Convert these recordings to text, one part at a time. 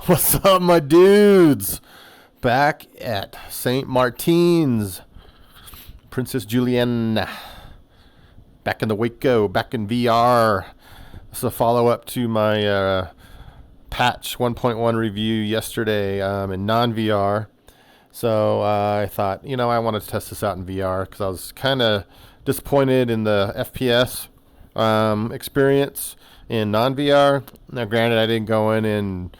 What's up, my dudes? Back at St. Martin's, Princess Juliana. Back in the WACO, back in VR. This is a follow-up to my Patch 1.1 review yesterday in non-VR. So I thought, I wanted to test this out in VR because I was kind of disappointed in the FPS experience in non-VR. Now, granted, I didn't go in and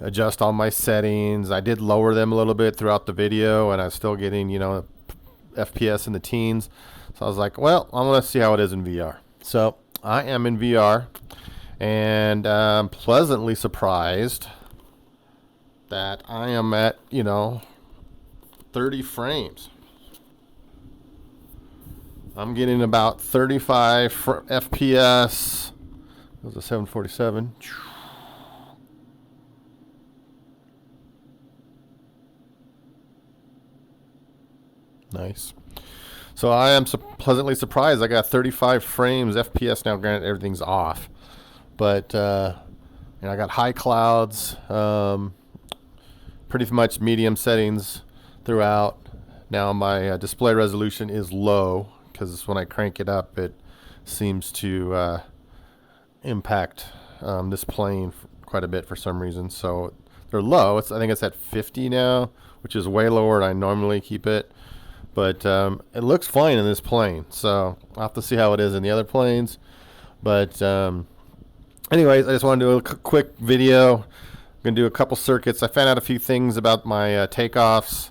adjust all my settings. I did lower them a little bit throughout the video, and I was still getting, FPS in the teens. So I was like, well, I'm going to see how it is in VR. So I am in VR, and I'm pleasantly surprised that I am at, 30 frames. I'm getting about 35 FPS. It was a 747. Nice. So I am pleasantly surprised. I got 35 frames FPS now. Granted, everything's off, but I got high clouds, pretty much medium settings throughout. Now my display resolution is low because when I crank it up, it seems to impact this plane quite a bit for some reason. So they're low. I think it's at 50 now, which is way lower than I normally keep it. But it looks fine in this plane, so I'll have to see how it is in the other planes. But anyways, I just want to do a quick video. I'm going to do a couple circuits. I found out a few things about my takeoffs,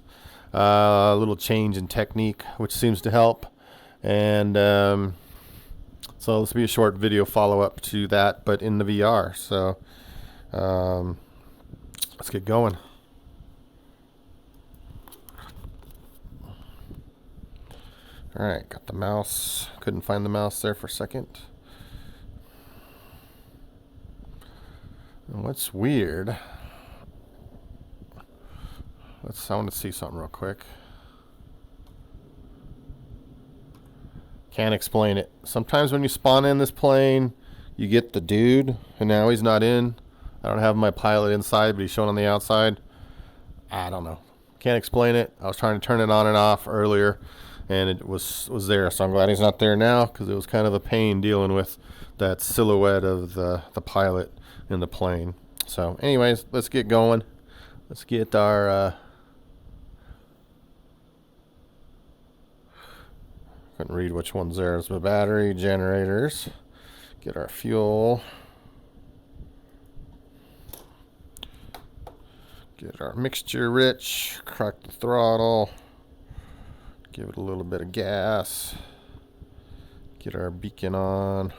a little change in technique, which seems to help. And so this will be a short video follow-up to that, but in the VR. So let's get going. Alright, got the mouse. Couldn't find the mouse there for a second. And what's weird, I want to see something real quick. Can't explain it. Sometimes when you spawn in this plane, you get the dude, and now he's not in. I don't have my pilot inside, but he's showing on the outside. I don't know. Can't explain it. I was trying to turn it on and off earlier, and it was there, so I'm glad he's not there now because it was kind of a pain dealing with that silhouette of the pilot in the plane. So anyways, let's get going. Let's get our couldn't read which one's there. It's the battery, generators. Get our fuel. Get our mixture rich. Crack the throttle. Give it a little bit of gas. Get our beacon on.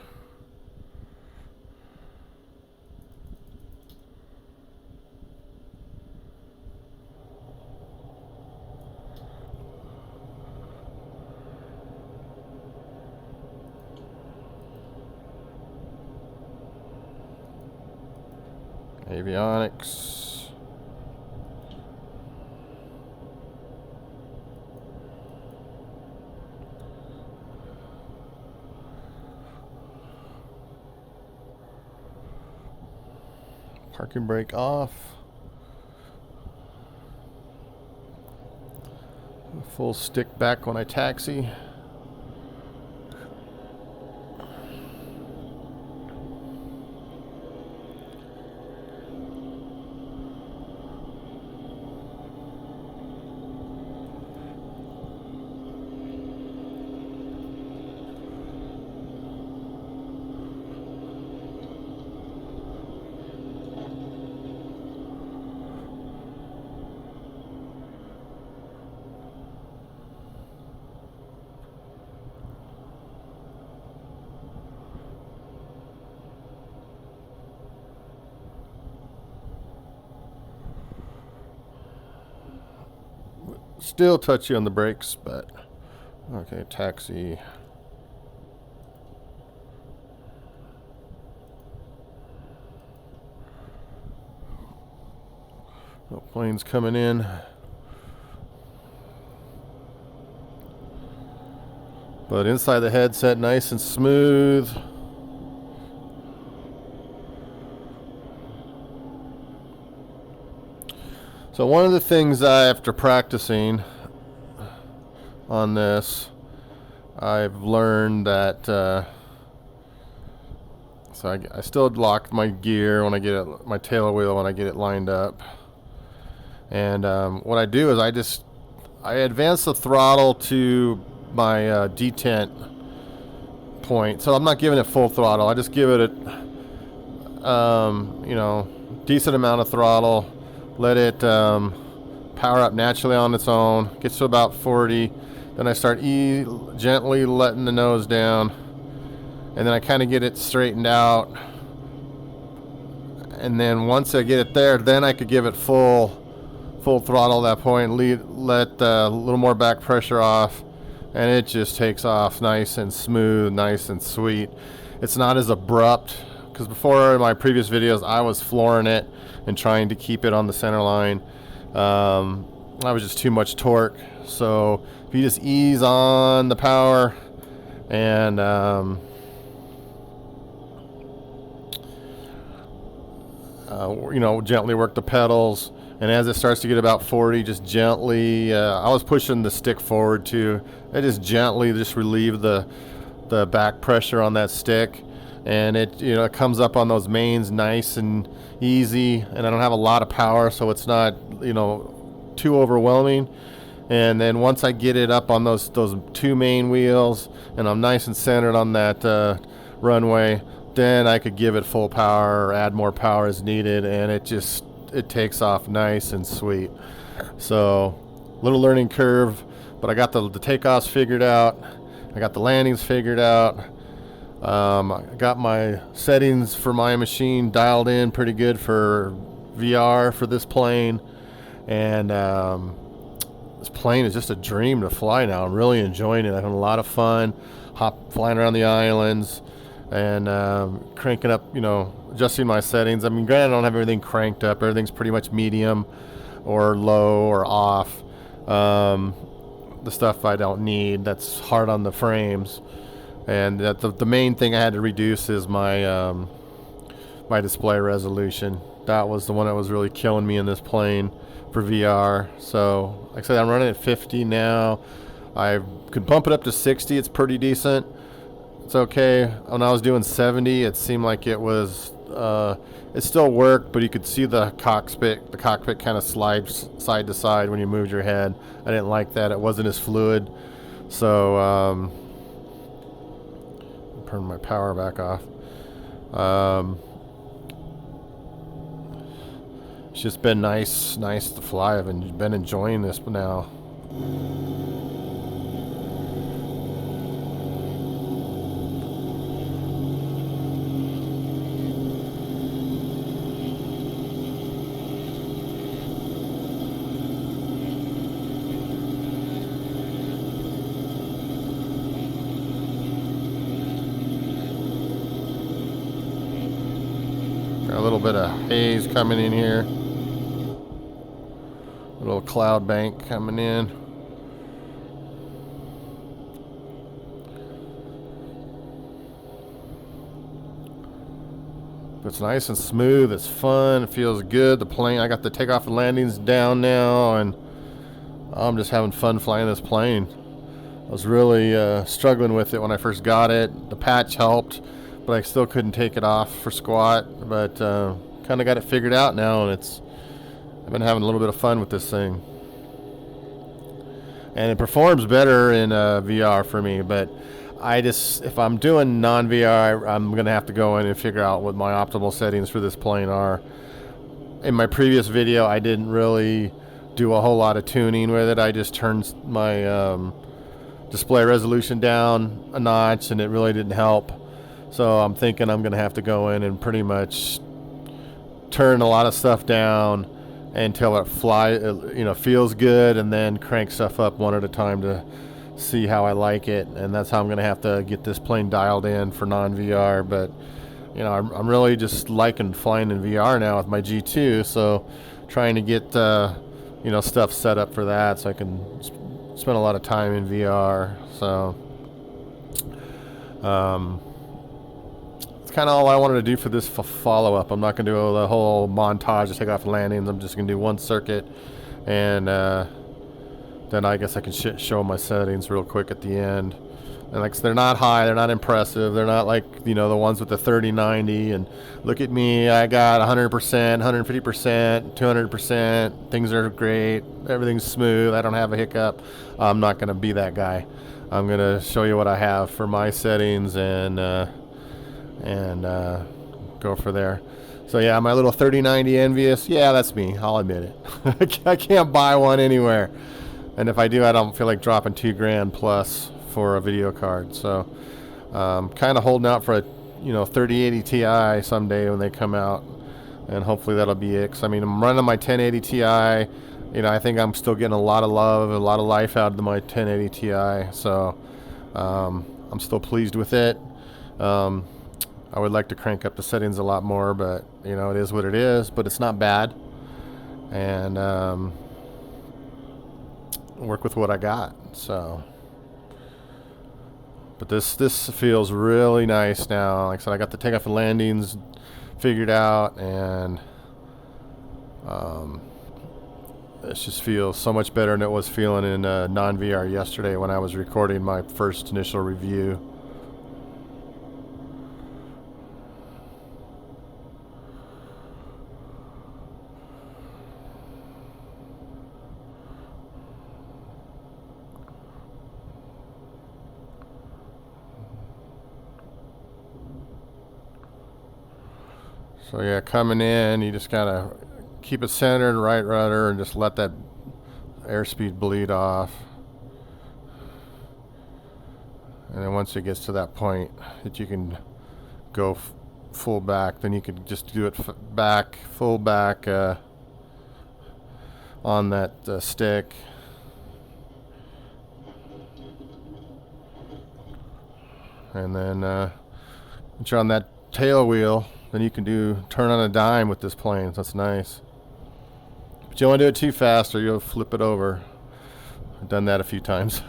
Avionics. Parking brake off. Full stick back when I taxi. Still touchy on the brakes, but okay, taxi. No planes coming in. But inside the headset, nice and smooth. So one of the things after practicing on this, I've learned that so I still lock my gear when I get it, my tail wheel when I get it lined up. And what I do is I advance the throttle to my detent point. So I'm not giving it full throttle. I just give it a decent amount of throttle. Let it power up naturally on its own. Gets to about 40. Then I start gently letting the nose down. And then I kind of get it straightened out. And then once I get it there, then I could give it full throttle at that point. Let a little more back pressure off. And it just takes off nice and smooth, nice and sweet. It's not as abrupt. Because before in my previous videos, I was flooring it and trying to keep it on the center line. I was just too much torque. So if you just ease on the power and gently work the pedals, and as it starts to get about 40, just gently, I was pushing the stick forward too. I just gently relieve the back pressure on that stick, and it comes up on those mains nice and easy, and I don't have a lot of power, so it's not too overwhelming. And then once I get it up on those two main wheels, and I'm nice and centered on that runway, then I could give it full power or add more power as needed, and it takes off nice and sweet. So little learning curve, but I got the takeoffs figured out. I got the landings figured out. I got my settings for my machine dialed in pretty good for VR for this plane, and this plane is just a dream to fly now. I'm really enjoying it. I'm having a lot of fun flying around the islands and cranking up, adjusting my settings. I mean, granted, I don't have everything cranked up. Everything's pretty much medium or low or off. The stuff I don't need, that's hard on the frames. And the main thing I had to reduce is my my display resolution. That was the one that was really killing me in this plane for VR. So, like I said, I'm running at 50 now. I could bump it up to 60. It's pretty decent. It's okay. When I was doing 70, it seemed like it was, it still worked, but you could see the cockpit kind of slides side to side when you moved your head. I didn't like that. It wasn't as fluid. So, turn my power back off. It's just been nice to fly. I've been enjoying this now. Got a little bit of haze coming in here. A little cloud bank coming in. It's nice and smooth. It's fun. It feels good. The plane, I got the takeoff and landings down now, and I'm just having fun flying this plane. I was really struggling with it when I first got it. The patch helped, but I still couldn't take it off for squat. But kind of got it figured out now, and I've been having a little bit of fun with this thing. And it performs better in VR for me, but if I'm doing non-VR, I'm going to have to go in and figure out what my optimal settings for this plane are. In my previous video, I didn't really do a whole lot of tuning with it. I just turned my display resolution down a notch, and it really didn't help. So I'm thinking I'm going to have to go in and pretty much turn a lot of stuff down until it feels good, and then crank stuff up one at a time to see how I like it. And that's how I'm going to have to get this plane dialed in for non-VR. But I'm really just liking flying in VR now with my G2, so trying to get stuff set up for that so I can spend a lot of time in VR. So kind of all I wanted to do for this follow-up. I'm not going to do the whole montage of takeoff and landings. I'm just going to do one circuit, and then I guess I can show my settings real quick at the end. And like, they're not high, they're not impressive, they're not like, you know, the ones with the 30-90 and look at me, I got 100%, 150%, 200%, things are great, everything's smooth, I don't have a hiccup. I'm not going to be that guy. I'm going to show you what I have for my settings and go for there. So yeah, my little 3090 Envious, yeah, that's me, I'll admit it. I can't buy one anywhere. And if I do, I don't feel like dropping $2,000 plus for a video card. So kind of holding out for a 3080 Ti someday when they come out, and hopefully that'll be it. 'Cause I mean, I'm running my 1080 Ti. I think I'm still getting a lot of love, a lot of life out of my 1080 Ti. So I'm still pleased with it. I would like to crank up the settings a lot more, but it is what it is. But it's not bad, and work with what I got. So. But this feels really nice now. Like I said, I got the takeoff and landings figured out, and it just feels so much better than it was feeling in non-VR yesterday when I was recording my first initial review. So yeah, coming in, you just gotta keep it centered, right rudder, and just let that airspeed bleed off. And then once it gets to that point that you can go full back, then you could just do it full back on that stick. And then once you're on that tail wheel, then you can turn on a dime with this plane. So that's nice. But you don't want to do it too fast or you'll flip it over. I've done that a few times.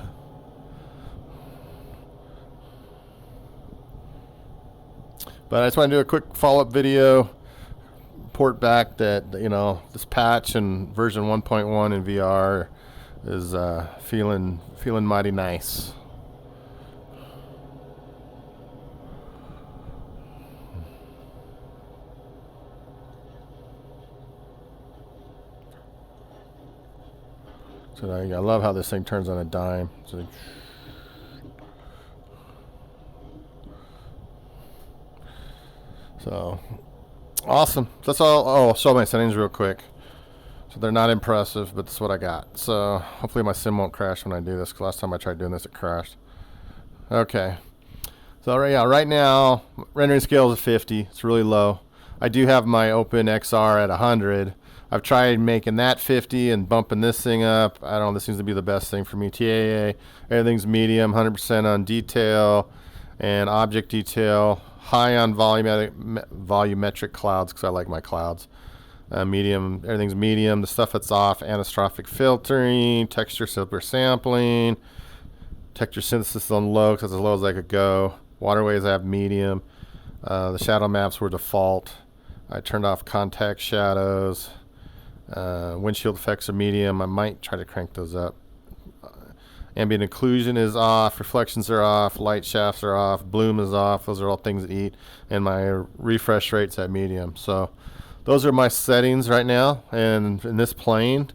But I just want to do a quick follow-up video. Report back that this patch and version 1.1 in VR is feeling mighty nice. So I love how this thing turns on a dime. So awesome. That's all. Oh, I'll show my settings real quick. So they're not impressive, but that's what I got. So hopefully my sim won't crash when I do this, because last time I tried doing this, it crashed. Okay. So right now, rendering scale is 50. It's really low. I do have my OpenXR at 100. I've tried making that 50 and bumping this thing up. I don't know, this seems to be the best thing for me. TAA, everything's medium, 100% on detail and object detail. High on volumetric clouds, because I like my clouds. Medium, everything's medium. The stuff that's off, anastrophic filtering, texture super sampling, texture synthesis on low, because that's as low as I could go. Waterways I have medium. The shadow maps were default. I turned off contact shadows. Windshield effects are medium. I might try to crank those up. Ambient occlusion is off. Reflections are off. Light shafts are off. Bloom is off. Those are all things that eat. And my refresh rate's at medium. So those are my settings right now. And in this plane,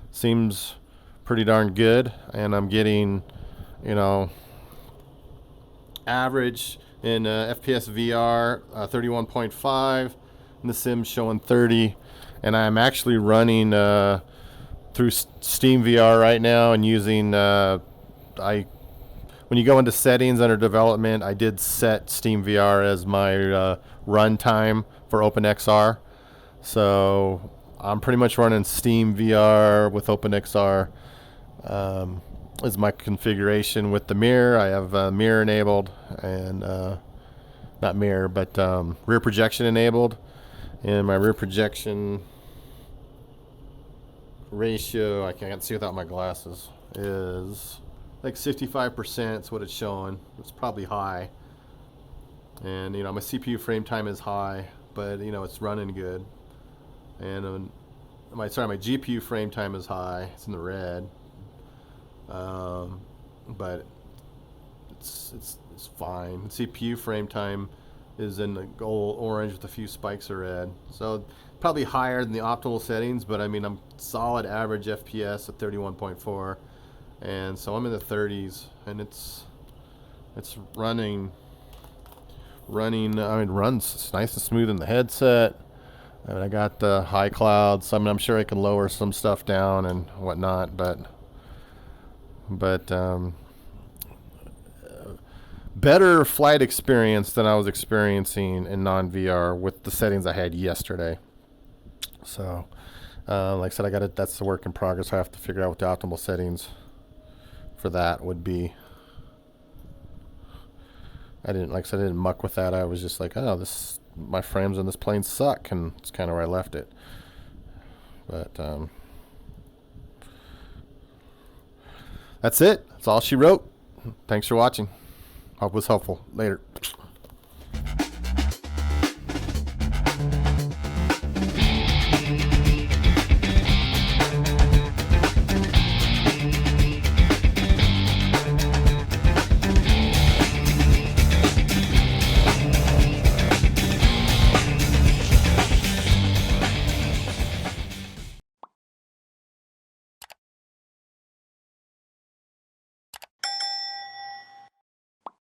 seems pretty darn good. And I'm getting, average in FPS VR 31.5. And the sim's showing 30. And I'm actually running through Steam VR right now and using when you go into settings under development, I did set Steam VR as my run time for OpenXR. So I'm pretty much running Steam VR with OpenXR as my configuration with the mirror. I have mirror enabled and not mirror, but rear projection enabled. And my rear projection ratio, I can't see without my glasses, is like 65%. Is what it's showing. It's probably high. And my CPU frame time is high, but it's running good. And my GPU frame time is high. It's in the red, but it's fine. The CPU frame time is in the gold orange with a few spikes of red. So probably higher than the optimal settings, but I mean I'm solid average FPS at 31.4, and so I'm in the 30s, and it's running. I mean, runs it's nice and smooth in the headset. I mean, I got the high clouds. So, I mean, I'm sure I can lower some stuff down and whatnot, but better flight experience than I was experiencing in non-VR with the settings I had yesterday. So, like I said, that's the work in progress. I have to figure out what the optimal settings for that would be. I didn't muck with that. I was just like, oh, my frames on this plane suck, and it's kind of where I left it. But that's it. That's all she wrote. Thanks for watching. Hope it was helpful. Later.